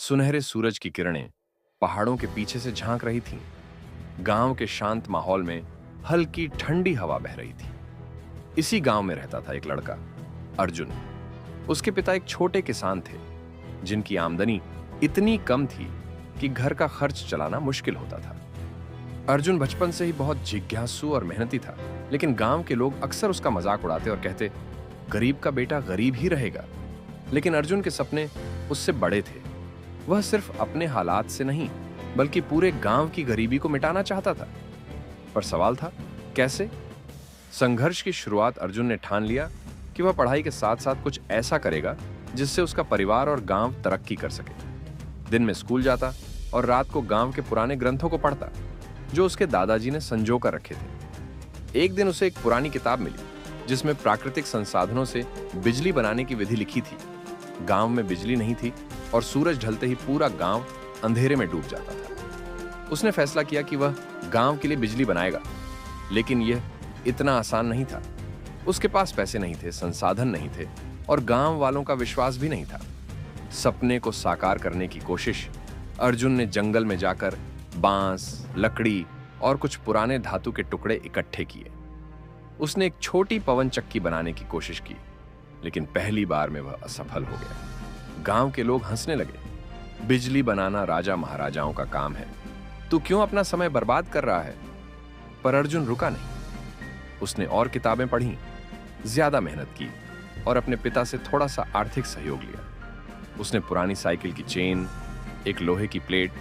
सुनहरे सूरज की किरणें पहाड़ों के पीछे से झांक रही थीं। गांव के शांत माहौल में हल्की ठंडी हवा बह रही थी। इसी गांव में रहता था एक लड़का, अर्जुन। उसके पिता एक छोटे किसान थे, जिनकी आमदनी इतनी कम थी कि घर का खर्च चलाना मुश्किल होता था। अर्जुन बचपन से ही बहुत जिज्ञासु और मेहनती था, लेकिन गांव के लोग अक्सर उसका मजाक उड़ाते और कहते, गरीब का बेटा गरीब ही रहेगा। लेकिन अर्जुन के सपने उससे बड़े थे। वह सिर्फ अपने हालात से नहीं, बल्कि पूरे गांव की गरीबी को मिटाना चाहता था। पर सवाल था, कैसे? संघर्ष की शुरुआत अर्जुन ने ठान लिया कि वह पढ़ाई के साथ साथ कुछ ऐसा करेगा जिससे उसका परिवार और गांव तरक्की कर सके। दिन में स्कूल जाता और रात को गांव के पुराने ग्रंथों को पढ़ता, जो उसके दादाजी ने संजो कर रखे थे। एक दिन उसे एक पुरानी किताब मिली जिसमें प्राकृतिक संसाधनों से बिजली बनाने की विधि लिखी थी। गांव में बिजली नहीं थी और सूरज ढलते ही पूरा गांव अंधेरे में डूब जाता था। उसने फैसला किया कि वह गांव के लिए बिजली बनाएगा, लेकिन यह इतना आसान नहीं था। उसके पास पैसे नहीं थे, संसाधन नहीं थे और गांव वालों का विश्वास भी नहीं था। सपने को साकार करने की कोशिश अर्जुन ने जंगल में जाकर बांस, लकड़ी और कुछ पुराने धातु के टुकड़े इकट्ठे किए। उसने एक छोटी पवन चक्की बनाने की कोशिश की, लेकिन पहली बार में वह असफल हो गया। गांव के लोग हंसने लगे। बिजली बनाना राजा महाराजाओं का काम है, तू क्यों अपना समय बर्बाद कर रहा है? पर अर्जुन रुका नहीं। उसने और किताबें पढ़ी, ज्यादा मेहनत की और अपने पिता से थोड़ा सा आर्थिक सहयोग लिया। उसने पुरानी साइकिल की चेन, एक लोहे की प्लेट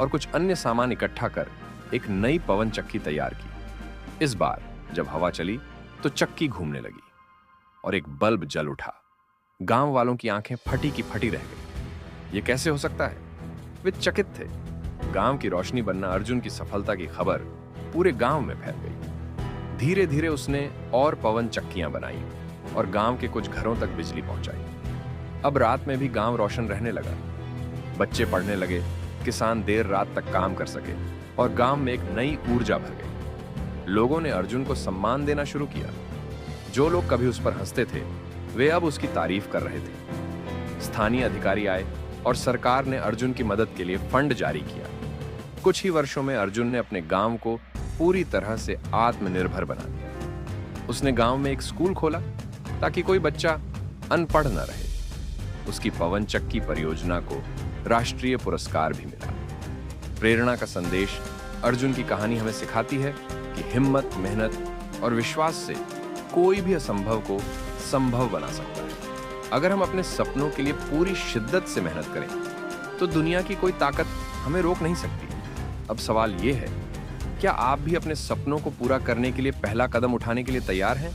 और कुछ अन्य सामान इकट्ठा कर एक नई पवन चक्की तैयार की। इस बार जब हवा चली तो चक्की घूमने लगी और एक बल्ब जल उठा। गांव वालों की आंखें फटी की फटी रह गई। यह कैसे हो सकता है? वे चकित थे। गांव की रोशनी बनना अर्जुन की सफलता की खबर पूरे गांव में फैल गई। धीरे धीरे उसने और पवन चक्कियां बनाई और गांव के कुछ घरों तक बिजली पहुंचाई। अब रात में भी गांव रोशन रहने लगा। बच्चे पढ़ने लगे, किसान देर रात तक काम कर सके और गांव में एक नई ऊर्जा भर गई। लोगों ने अर्जुन को सम्मान देना शुरू किया। जो लोग कभी उस पर हंसते थे, वे अब उसकी तारीफ कर रहे थे। स्थानीय अधिकारी आए और सरकार ने अर्जुन की मदद के लिए फंड जारी किया। कुछ ही वर्षों में अर्जुन ने अपने गांव को पूरी तरह से आत्मनिर्भर बना दिया। उसने गांव में एक स्कूल खोला ताकि कोई बच्चा अनपढ़ न रहे। उसकी पवन चक्की परियोजना को राष्ट्रीय पुरस्कार भी मिला। प्रेरणा का संदेश अर्जुन की कहानी हमें सिखाती है कि हिम्मत, मेहनत और विश्वास से कोई भी असंभव को संभव बना सकता है। अगर हम अपने सपनों के लिए पूरी शिद्दत से मेहनत करें तो दुनिया की कोई ताकत हमें रोक नहीं सकती। अब सवाल यह है, क्या आप भी अपने सपनों को पूरा करने के लिए पहला कदम उठाने के लिए तैयार हैं?